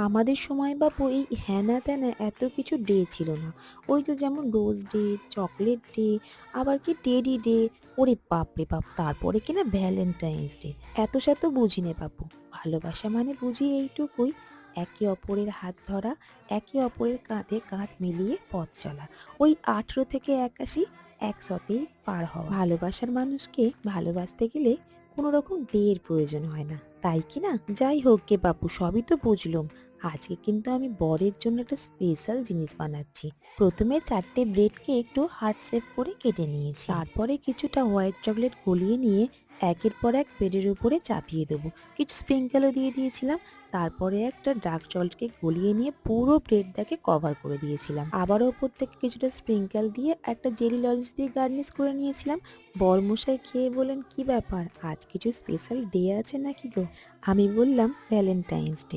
আমাদের সময় বাপু এই হ্যানা ত্যানা এত কিছু ডে ছিল না। ওই তো যেমন রোজ ডে, চকোলেট ডে, আবার কি টেডি ডে, ওরে বাপরে বাপ! তারপরে কিনা ভ্যালেন্টাইনস ডে। এত শত বুঝি নে বাপু। ভালোবাসা মানে বুঝি এইটুকুই, একে অপরের হাত ধরা, একে অপরের কাঁধে কাঁধ মিলিয়ে পথ চলা। ওই ১৮ থেকে ৮১ একসাথেই পার হওয়া। ভালোবাসার মানুষকে ভালোবাসতে গেলে কোনো রকম ডে এর প্রয়োজন হয় না। তাই কি না? যাই হোক গে বাপু, সবই তো বুঝলুম। আজকে কিন্তু আমি বরের জন্য একটা স্পেশাল জিনিস বানাচ্ছি। প্রথমে ৪ টে ব্রেডকে একটু হার্ট শেপ করে কেটে নিয়েছি। তারপরে কিছুটা হোয়াইট চকোলেট গলিয়ে নিয়ে একের পর এক ব্রেডের উপরে চাপিয়ে দেবো। কিছু স্প্রিঙ্কেলও দিয়ে দিয়েছিলাম। তারপরে একটা ডার্ক চকোলেটকে গলিয়ে নিয়ে পুরো ব্রেডটাকে কভার করে দিয়েছিলাম। আবারও ওপর থেকে কিছুটা স্প্রিঙ্কেল দিয়ে একটা জেলি লজেন্স দিয়ে গার্নিশ করে নিয়েছিলাম। বরমশাই খেয়ে বললেন, "কি ব্যাপার? আজ কিছু স্পেশাল ডে আছে নাকি গো?" আমি বললাম, "ভ্যালেন্টাইন্স ডে।"